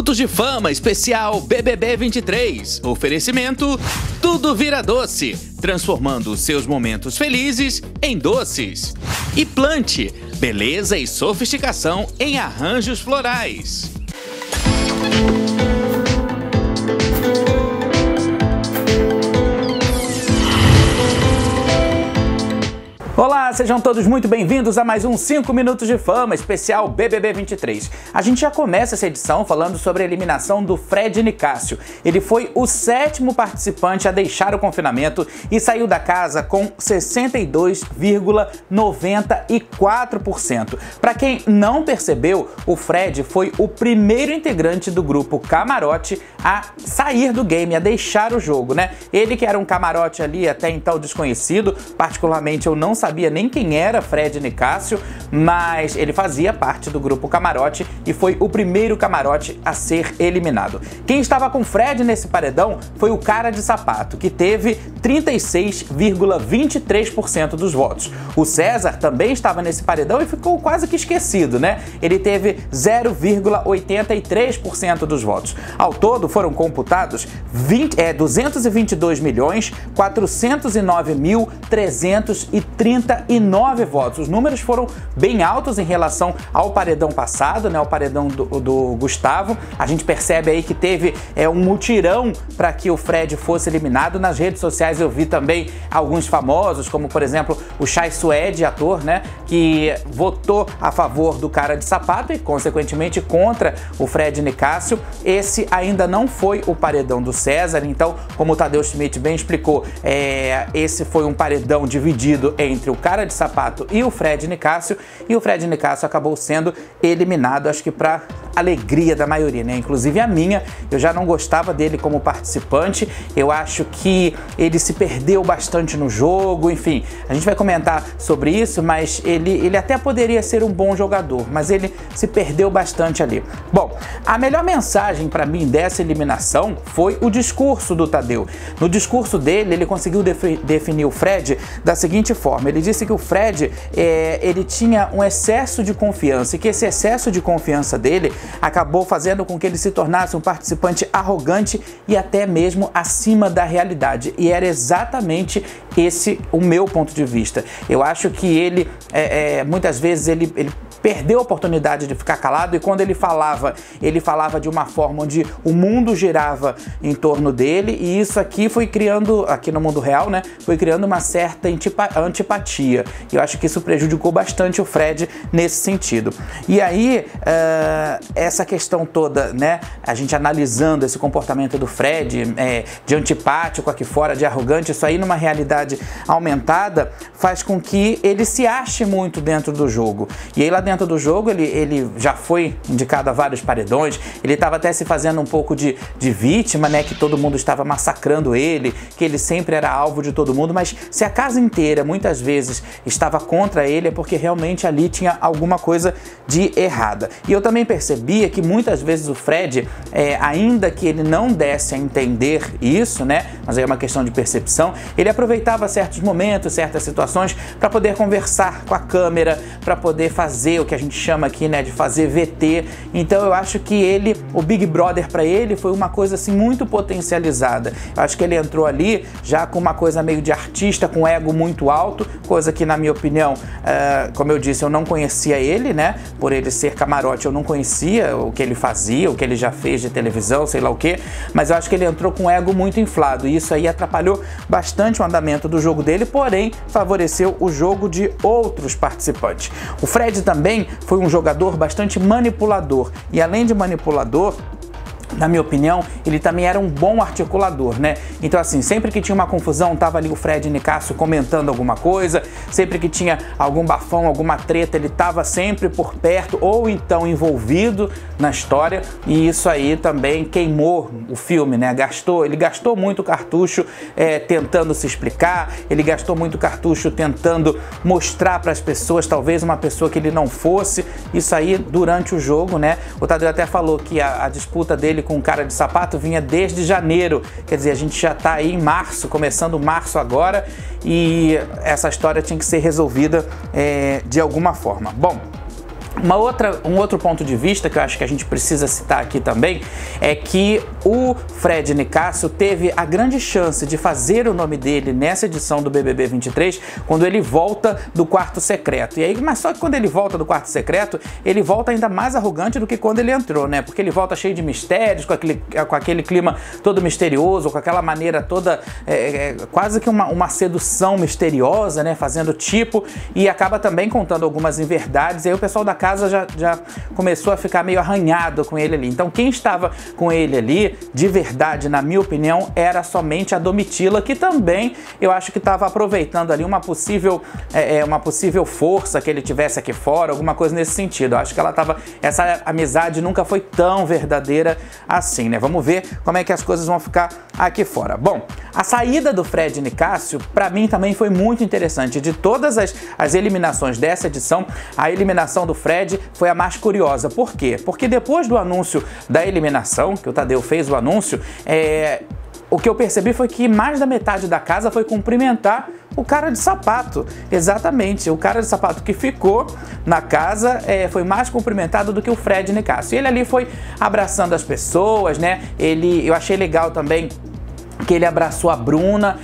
minutos de fama especial BBB 23. Oferecimento: tudo vira doce, transformando seus momentos felizes em doces. E Plante, beleza e sofisticação em arranjos florais. Olá, sejam todos muito bem-vindos a mais um 5 Minutos de Fama especial BBB 23. A gente já começa essa edição falando sobre a eliminação do Fred Nicásio. Ele foi o 7º participante a deixar o confinamento e saiu da casa com 62,94%. Para quem não percebeu, o Fred foi o primeiro integrante do grupo Camarote a sair do game, a deixar o jogo, né? Ele que era um camarote ali até então desconhecido, particularmente eu não sabia nem quem era Fred Nicásio, mas ele fazia parte do grupo Camarote e foi o primeiro camarote a ser eliminado. Quem estava com Fred nesse paredão foi o Cara de Sapato, que teve 36,23% dos votos. O César também estava nesse paredão e ficou quase que esquecido, né? Ele teve 0,83% dos votos. Ao todo foram computados 222.409.339 votos. Os números foram bem altos em relação ao paredão passado, né? O paredão do Gustavo. A gente percebe aí que teve um mutirão para que o Fred fosse eliminado. Nas redes sociais eu vi também alguns famosos, como por exemplo o Chay Suede, ator, né? Que votou a favor do Cara de Sapato e consequentemente contra o Fred Nicásio. Esse ainda não foi o paredão do César, então, como o Tadeu Schmidt bem explicou, esse foi um paredão dividido entre o Cara de Sapato e o Fred Nicásio, e o Fred Nicásio acabou sendo eliminado, acho que para alegria da maioria, né? Inclusive a minha. Eu já não gostava dele como participante, eu acho que ele se perdeu bastante no jogo, enfim, a gente vai comentar sobre isso, mas ele até poderia ser um bom jogador, mas ele se perdeu bastante ali. Bom, a melhor mensagem para mim dessa eliminação foi o discurso do Tadeu. No discurso dele, ele conseguiu definir o Fred da seguinte forma: ele disse que o Fred ele tinha um excesso de confiança e que esse excesso de confiança dele acabou fazendo com que ele se tornasse um participante arrogante e até mesmo acima da realidade. E era exatamente esse o meu ponto de vista. Eu acho que ele, muitas vezes, ele perdeu a oportunidade de ficar calado, e quando ele falava de uma forma onde o mundo girava em torno dele, e isso aqui foi criando, aqui no mundo real, né, foi criando uma certa antipatia. E eu acho que isso prejudicou bastante o Fred nesse sentido. E aí, essa questão toda, né, a gente analisando esse comportamento do Fred, de antipático aqui fora, de arrogante, isso aí numa realidade aumentada, faz com que ele se ache muito dentro do jogo. E aí lá dentro do jogo ele já foi indicado a vários paredões, ele estava até se fazendo um pouco de vítima, né, que todo mundo estava massacrando ele, que ele sempre era alvo de todo mundo, mas se a casa inteira muitas vezes estava contra ele, é porque realmente ali tinha alguma coisa de errada. E eu também percebia que muitas vezes o Fred, ainda que ele não desse a entender isso, né, mas aí é uma questão de percepção, ele aproveitava certos momentos, certas situações para poder conversar com a câmera, para poder fazer o que a gente chama aqui, né, de fazer VT. Então eu acho que o Big Brother para ele foi uma coisa assim muito potencializada. Eu acho que ele entrou ali já com uma coisa meio de artista, com ego muito alto, coisa que na minha opinião, como eu disse, eu não conhecia ele, né, por ele ser camarote, eu não conhecia o que ele fazia, o que ele já fez de televisão, sei lá o que, mas eu acho que ele entrou com um ego muito inflado, e isso aí atrapalhou bastante o andamento do jogo dele, porém favoreceu o jogo de outros participantes. O Fred também foi um jogador bastante manipulador, e além de manipulador, na minha opinião, ele também era um bom articulador, né? Então assim, sempre que tinha uma confusão, tava ali o Fred Nicásio comentando alguma coisa, sempre que tinha algum bafão, alguma treta, ele tava sempre por perto ou então envolvido na história, e isso aí também queimou o filme, né? Ele gastou muito cartucho tentando se explicar, ele gastou muito cartucho tentando mostrar para as pessoas, talvez uma pessoa que ele não fosse, isso aí durante o jogo, né? O Tadeu até falou que a disputa dele com o Cara de Sapato vinha desde janeiro, quer dizer, a gente já tá aí em março, começando março agora, e essa história tinha que ser resolvida de alguma forma. Bom, Um outro ponto de vista que eu acho que a gente precisa citar aqui também é que o Fred Nicásio teve a grande chance de fazer o nome dele nessa edição do BBB 23 quando ele volta do quarto secreto. E aí, mas só que quando ele volta do quarto secreto, ele volta ainda mais arrogante do que quando ele entrou, né? Porque ele volta cheio de mistérios, com aquele clima todo misterioso, com aquela maneira toda quase que uma sedução misteriosa, né? Fazendo tipo, e acaba também contando algumas inverdades. E aí o pessoal da casa já começou a ficar meio arranhado com ele ali. Então quem estava com ele ali, de verdade, na minha opinião, era somente a Domitila, que também eu acho que estava aproveitando ali uma possível força que ele tivesse aqui fora, alguma coisa nesse sentido. Eu acho que essa amizade nunca foi tão verdadeira assim, né? Vamos ver como é que as coisas vão ficar aqui fora. Bom, a saída do Fred Nicásio, para mim também foi muito interessante. De todas as eliminações dessa edição, a eliminação do Fred foi a mais curiosa. Por quê? Porque depois do anúncio da eliminação, que o Tadeu fez o anúncio, o que eu percebi foi que mais da metade da casa foi cumprimentar o cara de sapato. Exatamente, o cara de sapato que ficou na casa foi mais cumprimentado do que o Fred Nicásio. E ele ali foi abraçando as pessoas, né? Eu achei legal também que ele abraçou a Bruna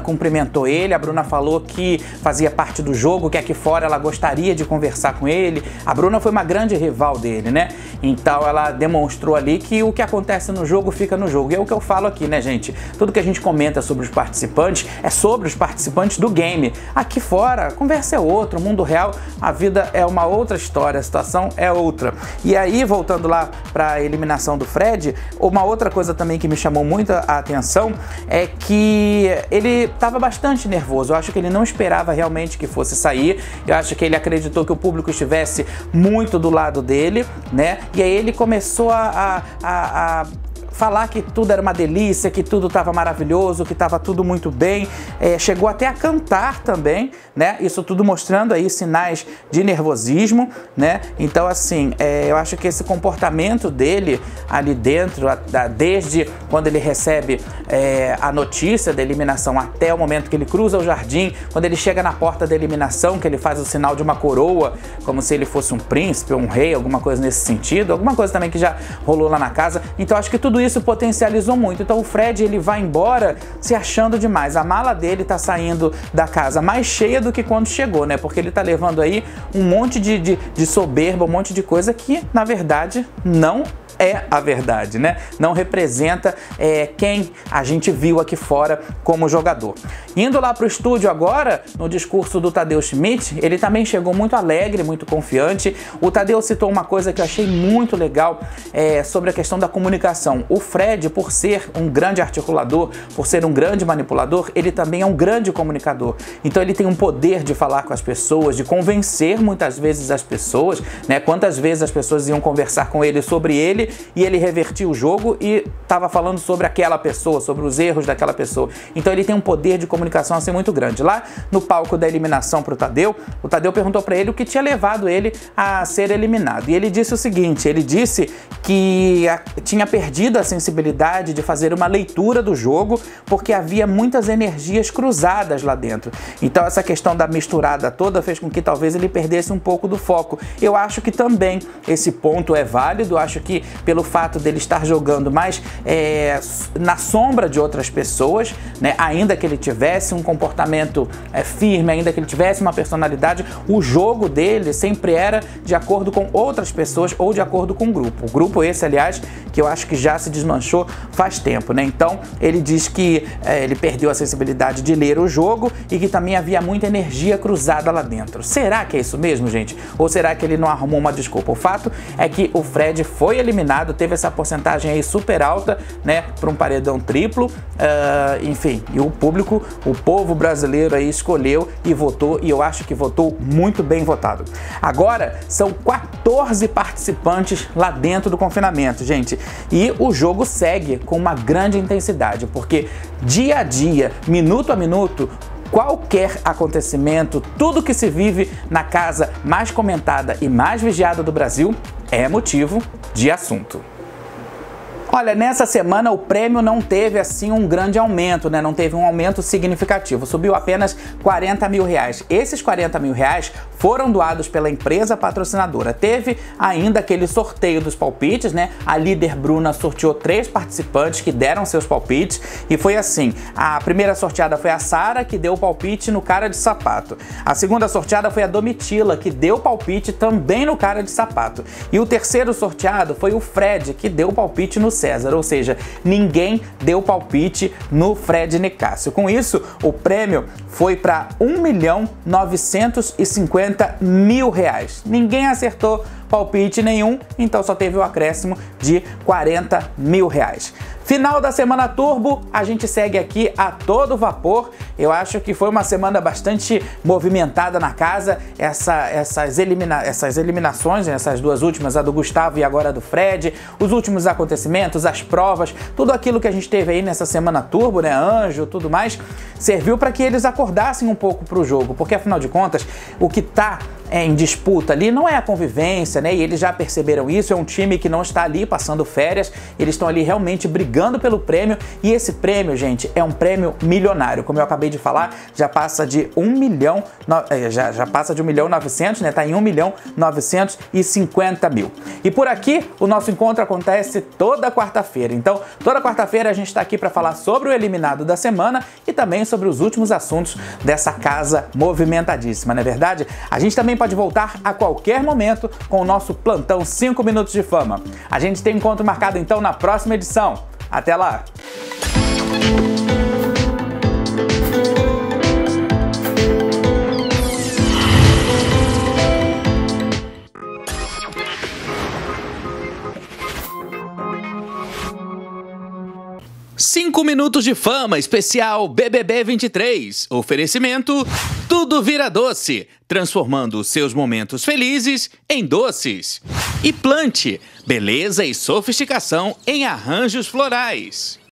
cumprimentou ele, a Bruna falou que fazia parte do jogo, que aqui fora ela gostaria de conversar com ele. A Bruna foi uma grande rival dele, né? Então ela demonstrou ali que o que acontece no jogo fica no jogo. E é o que eu falo aqui, né, gente? Tudo que a gente comenta sobre os participantes é sobre os participantes do game. Aqui fora, a conversa é outra, o mundo real, a vida é uma outra história, a situação é outra. E aí, voltando lá para a eliminação do Fred, uma outra coisa também que me chamou muito a atenção é que ele estava bastante nervoso. Eu acho que ele não esperava realmente que fosse sair. Eu acho que ele acreditou que o público estivesse muito do lado dele, né? E aí ele começou a falar que tudo era uma delícia, que tudo estava maravilhoso, que estava tudo muito bem, chegou até a cantar também, né? Isso tudo mostrando aí sinais de nervosismo, né? Então, assim, eu acho que esse comportamento dele ali dentro, desde quando ele recebe a notícia da eliminação até o momento que ele cruza o jardim, quando ele chega na porta da eliminação, que ele faz o sinal de uma coroa, como se ele fosse um príncipe ou um rei, alguma coisa nesse sentido, alguma coisa também que já rolou lá na casa. Então, acho que tudo isso potencializou muito. Então o Fred, ele vai embora se achando demais. A mala dele tá saindo da casa mais cheia do que quando chegou, né? Porque ele tá levando aí um monte de soberba, um monte de coisa que, na verdade, não é a verdade, né? Não representa quem a gente viu aqui fora como jogador. Indo lá pro estúdio agora, no discurso do Tadeu Schmidt, ele também chegou muito alegre, muito confiante. O Tadeu citou uma coisa que eu achei muito legal sobre a questão da comunicação. O Fred, por ser um grande articulador, por ser um grande manipulador, ele também é um grande comunicador. Então ele tem um poder de falar com as pessoas, de convencer muitas vezes as pessoas, né? Quantas vezes as pessoas iam conversar com ele sobre ele e ele revertia o jogo e estava falando sobre aquela pessoa, sobre os erros daquela pessoa. Então ele tem um poder de comunicação assim muito grande. Lá no palco da eliminação para o Tadeu perguntou para ele o que tinha levado ele a ser eliminado. E ele disse o seguinte, ele disse que tinha perdido a sensibilidade de fazer uma leitura do jogo porque havia muitas energias cruzadas lá dentro. Então essa questão da misturada toda fez com que talvez ele perdesse um pouco do foco. Eu acho que também esse ponto é válido, eu acho que pelo fato dele estar jogando mais na sombra de outras pessoas, né? Ainda que ele tivesse um comportamento firme, ainda que ele tivesse uma personalidade, o jogo dele sempre era de acordo com outras pessoas ou de acordo com o grupo. O grupo esse, aliás, que eu acho que já se desmanchou faz tempo, né? Então ele diz que ele perdeu a sensibilidade de ler o jogo e que também havia muita energia cruzada lá dentro. Será que é isso mesmo, gente? Ou será que ele não arrumou uma desculpa? O fato é que o Fred foi eliminado, teve essa porcentagem aí super alta, né, para um paredão triplo, enfim, e o público, o povo brasileiro aí escolheu e votou, e eu acho que votou muito bem votado. Agora, são 14 participantes lá dentro do confinamento, gente, e o jogo segue com uma grande intensidade, porque dia a dia, minuto a minuto, qualquer acontecimento, tudo que se vive na casa mais comentada e mais vigiada do Brasil é motivo de assunto. Olha, nessa semana o prêmio não teve assim um grande aumento, né? Não teve um aumento significativo, subiu apenas R$40 mil. Esses R$40 mil foram doados pela empresa patrocinadora. Teve ainda aquele sorteio dos palpites, né? A líder Bruna sorteou 3 participantes que deram seus palpites e foi assim: a primeira sorteada foi a Sara, que deu o palpite no Cara de Sapato. A segunda sorteada foi a Domitila, que deu palpite também no Cara de Sapato. E o terceiro sorteado foi o Fred, que deu palpite no César, ou seja, ninguém deu palpite no Fred Nicásio. Com isso, o prêmio foi para R$1.950.000. Ninguém acertou palpite nenhum, então só teve o acréscimo de R$40 mil. Final da semana turbo, a gente segue aqui a todo vapor. Eu acho que foi uma semana bastante movimentada na casa. Essas eliminações, essas duas últimas, a do Gustavo e agora a do Fred, os últimos acontecimentos, as provas, tudo aquilo que a gente teve aí nessa semana turbo, né, Anjo, tudo mais, serviu para que eles acordassem um pouco para o jogo, porque afinal de contas, o que tá em disputa ali não é a convivência, né? E eles já perceberam isso, é um time que não está ali passando férias, eles estão ali realmente brigando pelo prêmio, e esse prêmio, gente, é um prêmio milionário. Como eu acabei de falar, já passa de 1 milhão, já passa de 1.900.000, né? Tá em 1.950.000. E por aqui, o nosso encontro acontece toda quarta-feira. Então, toda quarta-feira a gente está aqui para falar sobre o eliminado da semana e também sobre os últimos assuntos dessa casa movimentadíssima, não é verdade? A gente também pode voltar a qualquer momento com o nosso plantão 5 minutos de fama. A gente tem encontro marcado então na próxima edição. Até lá! Cinco minutos de fama especial BBB 23. Oferecimento: tudo vira doce, transformando seus momentos felizes em doces. E Plante, beleza e sofisticação em arranjos florais.